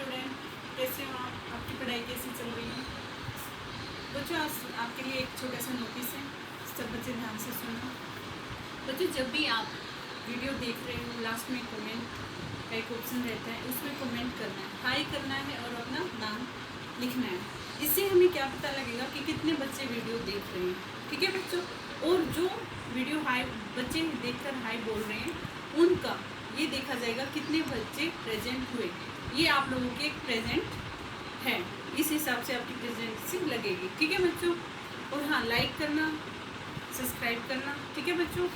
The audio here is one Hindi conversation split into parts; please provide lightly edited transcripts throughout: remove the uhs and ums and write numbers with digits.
स्टूडेंट, कैसे हो आप? आपकी पढ़ाई कैसी चल रही है? बच्चों, आज आपके लिए एक छोटा सा नोटिस है, सब बच्चे ध्यान से सुनो। बच्चों, जब भी आप वीडियो देख रहे हो, लास्ट में कमेंट का एक ऑप्शन रहता है, उसमें कमेंट करना है, हाई करना है और अपना नाम लिखना है। इससे हमें क्या पता लगेगा कि कितने बच्चे वीडियो देख रहे हैं। ठीक है बच्चों? और जो वीडियो हाई बच्चे देखकर हाई बोल रहे हैं, उनका ये देखा जाएगा कितने बच्चे प्रेजेंट हुए। ये आप लोगों के प्रेजेंट है, इस हिसाब से आपकी प्रेजेंसी लगेगी। ठीक है बच्चों? और हाँ, लाइक करना, सब्सक्राइब करना। ठीक है बच्चों?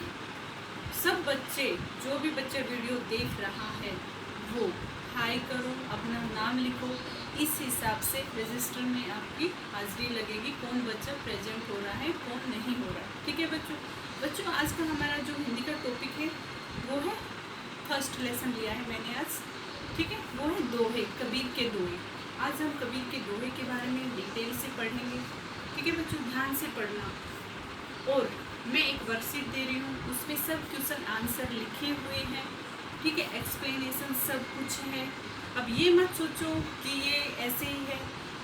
सब बच्चे, जो भी बच्चा वीडियो देख रहा है वो हाई करो, अपना नाम लिखो। इस हिसाब से रजिस्टर में आपकी हाजिरी लगेगी, कौन बच्चा प्रेजेंट हो रहा है, कौन नहीं हो रहा है। ठीक है बच्चों? बच्चों, आज का हमारा जो हिंदी का टॉपिक है वो है, फर्स्ट लेसन लिया है मैंने आज। ठीक है? वो है दोहे, कबीर के दोहे। आज हम कबीर के दोहे के बारे में डिटेल से पढ़ेंगे। ठीक है बच्चों? ध्यान से पढ़ना। और मैं एक वर्कशीट दे रही हूँ, उसमें सब क्वेश्चन आंसर लिखे हुए हैं। ठीक है? एक्सप्लेनेशन सब कुछ है। अब ये मत सोचो कि ये ऐसे ही है,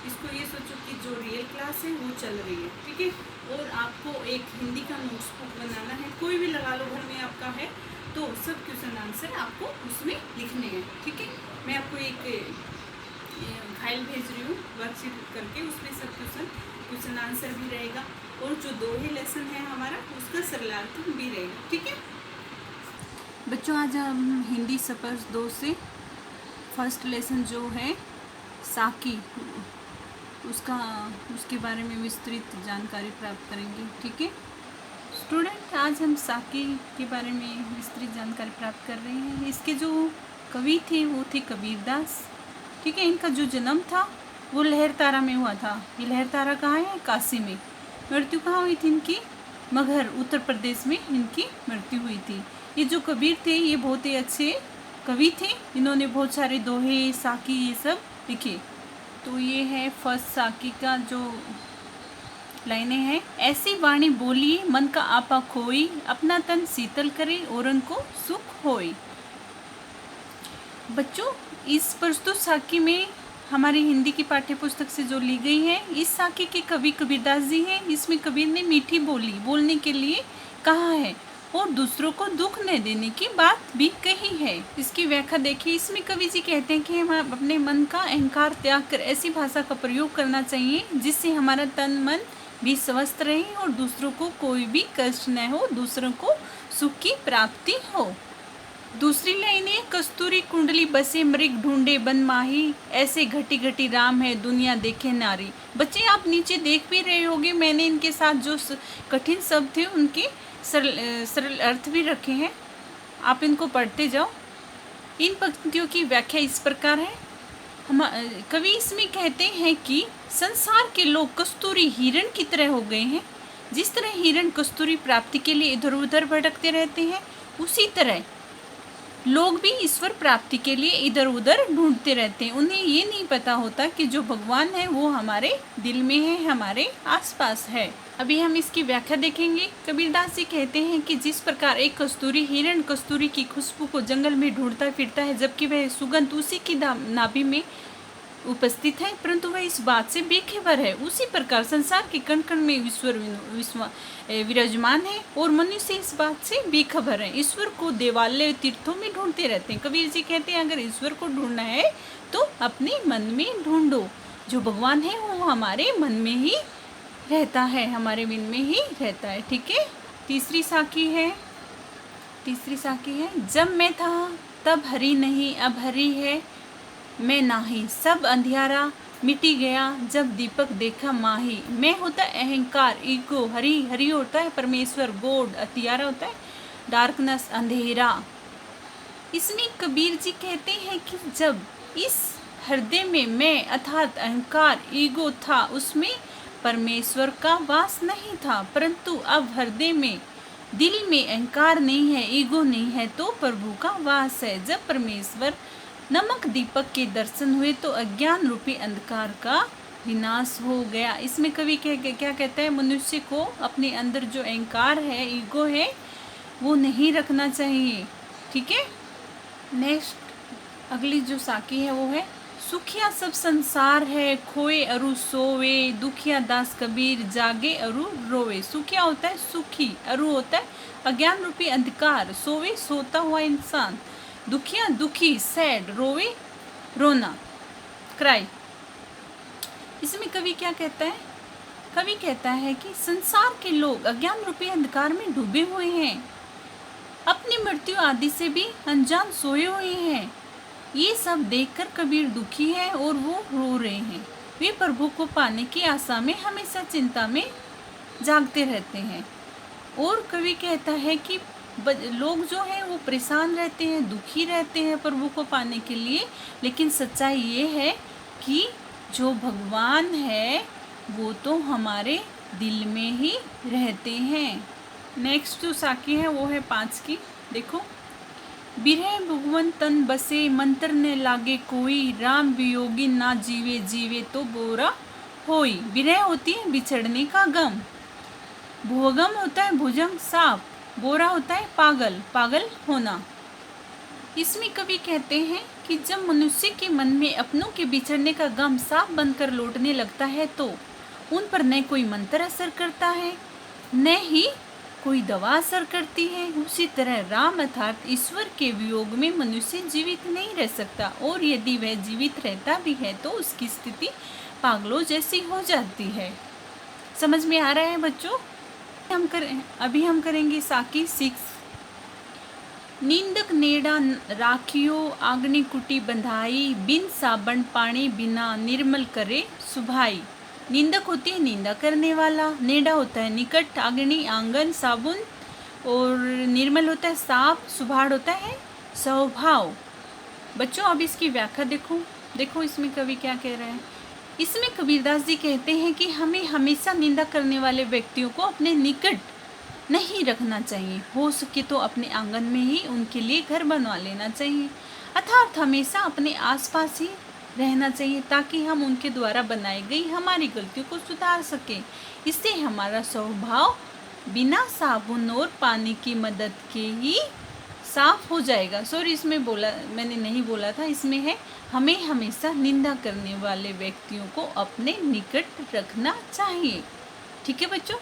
इसको ये सोचो कि जो रियल क्लास है वो चल रही है। ठीक है? और आपको एक हिंदी का नोट्स बुक बनाना है, कोई भी लगा लो, घर में आपका है तो सब क्वेश्चन आंसर आपको उसमें लिखने हैं। ठीक है? मैं आपको एक फाइल भेज रही हूँ वर्कशीट करके, उसमें सब क्वेश्चन आंसर भी रहेगा और जो दोहे लेसन है हमारा उसका सरलार्थ भी रहेगा। ठीक है बच्चों? आज हम हिंदी सपर्स 2 से फर्स्ट लेसन जो है साकी, उसके बारे में विस्तृत जानकारी प्राप्त करेंगे। ठीक है स्टूडेंट? आज हम साकी के बारे में विस्तृत जानकारी प्राप्त कर रहे हैं। इसके जो कवि थे वो थे कबीरदास। ठीक है? इनका जो जन्म था वो लहरतारा में हुआ था। ये लहरतारा कहाँ है? काशी में। मृत्यु कहाँ हुई थी इनकी? मगहर, उत्तर प्रदेश में इनकी मृत्यु हुई थी। ये जो कबीर थे ये बहुत ही अच्छे कवि थे, इन्होंने बहुत सारे दोहे, साकी ये सब लिखे। तो ये है फर्स्ट साकी का जो लाइनें हैं। ऐसी वाणी बोली मन का आपा खोई, अपना तन शीतल करे औरन को सुख होई। बच्चों, इस प्रस्तुत साकी में हमारी हिंदी की पाठ्य पुस्तक से जो ली गई है, इस साकी के कवि कबीरदास जी हैं। इसमें कबीर ने मीठी बोली बोलने के लिए कहा है और दूसरों को दुख न देने की बात भी कही है। इसकी व्याख्या देखिए। इसमें कवि जी कहते हैं कि हम अपने मन का अहंकार त्याग कर ऐसी भाषा का प्रयोग करना चाहिए जिससे हमारा तन मन भी स्वस्थ रहे और दूसरों को कोई भी कष्ट न हो, दूसरों को सुख की प्राप्ति हो। दूसरी लाइन है, कस्तूरी कुंडली बसे मृग ढूंढे बन माही, ऐसे घटी घटी राम है दुनिया देखे नारी। बच्चे, आप नीचे देख भी रहे होंगे, मैंने इनके साथ जो कठिन शब्द थे उनके सरल अर्थ भी रखे हैं। आप इनको पढ़ते जाओ। इन पंक्तियों की व्याख्या इस प्रकार है। हम कवि इसमें कहते हैं कि संसार के लोग कस्तूरी हिरण की तरह हो गए हैं। जिस तरह हिरण कस्तूरी प्राप्ति के लिए इधर उधर भटकते रहते हैं, उसी तरह लोग भी ईश्वर प्राप्ति के लिए इधर उधर ढूंढते रहते हैं। उन्हें ये नहीं पता होता कि जो भगवान है वो हमारे दिल में है, हमारे आसपास है। अभी हम इसकी व्याख्या देखेंगे। कबीरदास जी कहते हैं कि जिस प्रकार एक कस्तूरी हिरण कस्तूरी की खुशबू को जंगल में ढूंढता फिरता है, जबकि वह सुगंध उसी की नाभि में उपस्थित है, परंतु वह इस बात से बेखबर है, उसी प्रकार संसार के कण कण में ईश्वर विराजमान है और मनुष्य इस बात से बेखबर है। ईश्वर को देवालय तीर्थों में ढूंढते रहते हैं। कबीर जी कहते हैं अगर ईश्वर को ढूंढना है तो अपने मन में ढूंढो। जो भगवान है वो हमारे मन में ही रहता है, हमारे मन में ही रहता है। ठीक है? तीसरी साखी है, जब मैं था तब हरि नहीं, अब हरि है मैं नाही, सब अंधियारा मिटी गया जब दीपक देखा माही। मैं होता है अहंकार, ईगो, हरि होता है परमेश्वर, गॉड, अतियारा होता है डार्कनेस, अंधेरा। इसमें कबीर जी कहते हैं कि जब इस हृदय में मैं अर्थात अहंकार, ईगो था, उसमें परमेश्वर का वास नहीं था, परंतु अब हृदय में, दिल में अहंकार नहीं है, ईगो नहीं है, तो प्रभु का वास है। जब परमेश्वर नमक दीपक के दर्शन हुए तो अज्ञान रूपी अंधकार का विनाश हो गया। इसमें कवि क्या कहता है, मनुष्य को अपने अंदर जो अहंकार है, ईगो है, वो नहीं रखना चाहिए। ठीक है? नेक्स्ट अगली जो साकी है वो है सुखिया सब संसार है, खोए अरु सोवे, दुखिया दास कबीर, जागे अरु रोवे। सुखिया होता है सुखी, अरु होता है अज्ञान रूपी अंधकार, सोवे सोता हुआ इंसान, दुखिया दुखी सैड, रोवे रोना क्राई। इसमें कवि क्या कहता है? कवि कहता है कि संसार के लोग अज्ञान रूपी अंधकार में डूबे हुए हैं, अपनी मृत्यु आदि से भी अनजान सोए हुए हैं। ये सब देखकर कबीर दुखी है और वो रो रहे हैं। वे प्रभु को पाने की आशा में हमेशा चिंता में जागते रहते हैं। और कवि कहता है कि लोग जो हैं वो परेशान रहते हैं, दुखी रहते हैं प्रभु को पाने के लिए, लेकिन सच्चाई ये है कि जो भगवान है वो तो हमारे दिल में ही रहते हैं। नेक्स्ट जो साखी है वो है 5 की। देखो, बिरह भगवन तन बसे, मंत्र ने लागे कोई, राम वियोगी ना जीवे, जीवे तो बोरा होई। बिरह होती है बिछड़ने का गम, भोगम होता है भुजंग साप, बोरा होता है पागल, पागल होना। इसमें कवि कहते हैं कि जब मनुष्य के मन में अपनों के बिछड़ने का गम साप बनकर लौटने लगता है तो उन पर न कोई मंत्र असर करता है, न ही कोई दवा असर करती है। उसी तरह राम अर्थात ईश्वर के वियोग में मनुष्य जीवित नहीं रह सकता, और यदि वह जीवित रहता भी है तो उसकी स्थिति पागलों जैसी हो जाती है। समझ में आ रहा है बच्चों? अभी हम करेंगे साकी 6। नींदक नेड़ा राखियो, आग्नि कुटी बंधाई, बिन साबन पानी बिना निर्मल करे सुभाई। निंदक होती है निंदा करने वाला, नेड़ा होता है निकट, आग्नि आंगन साबुन, और निर्मल होता है साफ, सुभाड़ होता है स्वभाव। बच्चों अब इसकी व्याख्या देखो इसमें कवि क्या कह रहे हैं। इसमें कबीरदास जी कहते हैं कि हमें हमेशा निंदा करने वाले व्यक्तियों को अपने निकट नहीं रखना चाहिए, हो सके तो अपने आंगन में ही उनके लिए घर बनवा लेना चाहिए, अर्थात हमेशा अपने आसपास ही रहना चाहिए ताकि हम उनके द्वारा बनाई गई हमारी गलतियों को सुधार सकें। इससे हमारा स्वभाव बिना साबुन और पानी की मदद के ही साफ हो जाएगा। सॉरी, इसमें मैंने नहीं बोला था, इसमें है हमें हमेशा निंदा करने वाले व्यक्तियों को अपने निकट रखना चाहिए। ठीक है बच्चों।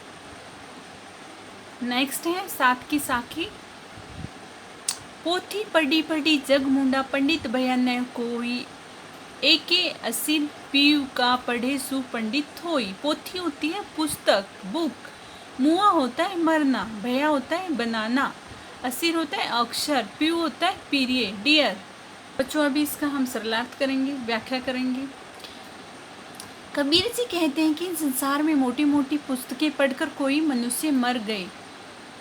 नेक्स्ट है 7 की साखी। पोथी पढ़ी पढ़ी जग मुंडा, पंडित भयन कोई, एके असील पीव का पढ़े सु पंडित होई। पोथी होती है पुस्तक, बुक, मुआ होता है मरना, भया होता है बनाना, असीर होता है अक्षर, पीव होता है पीरिय, डियर। बच्चों अभी इसका हम सरलार्थ करेंगे, व्याख्या करेंगे। कबीर जी कहते हैं कि संसार में मोटी मोटी पुस्तकें पढ़कर कोई मनुष्य मर गए,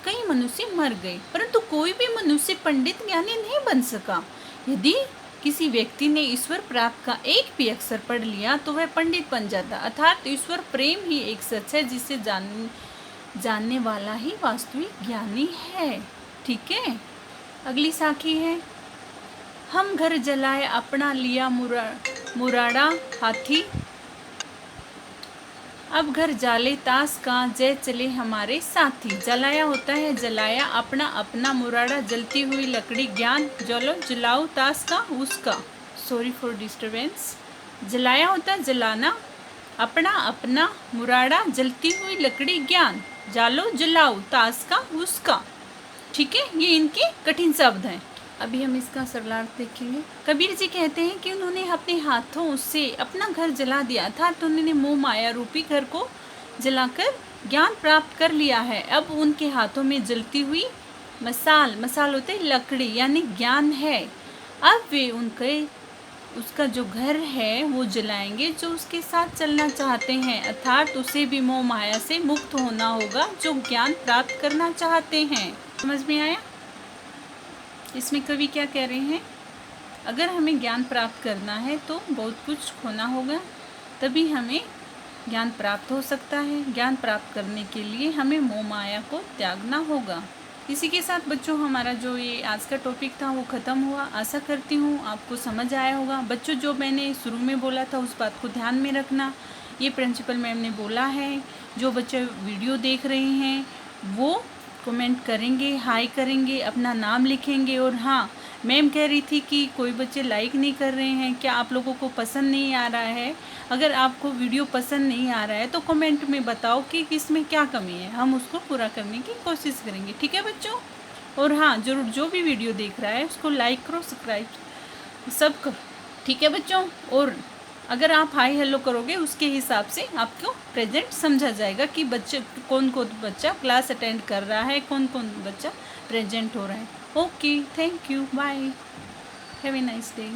कई मनुष्य मर गए, परंतु कोई भी मनुष्य पंडित ज्ञानी नहीं बन सका। यदि किसी व्यक्ति ने ईश्वर प्राप्त का एक भी अक्षर पढ़ लिया तो वह पंडित बन जाता, अर्थात ईश्वर प्रेम ही एक सच है जिसे जानने वाला ही वास्तविक ज्ञानी है। ठीक है। अगली साखी है, हम घर जलाए अपना लिया मुराड़ा हाथी, अब घर जाले ताश का, जय चले हमारे साथी। जलाया होता है जलाया, अपना अपना, मुराड़ा जलती हुई लकड़ी, ज्ञान जलो जलाओ ताश का उसका। Sorry for disturbance. जलाया होता है जलाना, अपना अपना, मुराड़ा जलती हुई लकड़ी, ज्ञान जालो जलाओ ताश का उसका। ठीक है, ये इनके कठिन शब्द हैं। अभी हम इसका सरलार्थ देखेंगे। कबीर जी कहते हैं कि उन्होंने अपने हाथों से अपना घर जला दिया था, तो उन्होंने मोह माया रूपी घर को जलाकर ज्ञान प्राप्त कर लिया है। अब उनके हाथों में जलती हुई मसाल होते हैं लकड़ी, यानी ज्ञान है। अब वे उसका जो घर है वो जलाएंगे जो उसके साथ चलना चाहते हैं, अर्थात उसे भी मोह माया से मुक्त होना होगा जो ज्ञान प्राप्त करना चाहते हैं। समझ में आया? इसमें कवि क्या कह रहे हैं, अगर हमें ज्ञान प्राप्त करना है तो बहुत कुछ खोना होगा, तभी हमें ज्ञान प्राप्त हो सकता है। ज्ञान प्राप्त करने के लिए हमें मोह माया को त्यागना होगा। इसी के साथ बच्चों हमारा जो ये आज का टॉपिक था वो ख़त्म हुआ। आशा करती हूँ आपको समझ आया होगा। बच्चों जो मैंने शुरू में बोला था उस बात को ध्यान में रखना, ये प्रिंसिपल मैम ने बोला है। जो बच्चे वीडियो देख रहे हैं वो कमेंट करेंगे, हाई करेंगे, अपना नाम लिखेंगे, और हाँ मैम कह रही थी कि कोई बच्चे लाइक नहीं कर रहे हैं, क्या आप लोगों को पसंद नहीं आ रहा है? अगर आपको वीडियो पसंद नहीं आ रहा है तो कमेंट में बताओ कि इसमें क्या कमी है, हम उसको पूरा करने की कोशिश करेंगे। ठीक है बच्चों? और हाँ, जरूर जो भी वीडियो देख रहा है उसको लाइक करो, सब्सक्राइब सब करो। ठीक है बच्चों? और अगर आप हाई हेलो करोगे उसके हिसाब से आपको प्रेजेंट समझा जाएगा कि बच्चे कौन कौन बच्चा क्लास अटेंड कर रहा है, कौन कौन बच्चा प्रेजेंट हो रहा है। Okay, thank you, bye, have a nice day.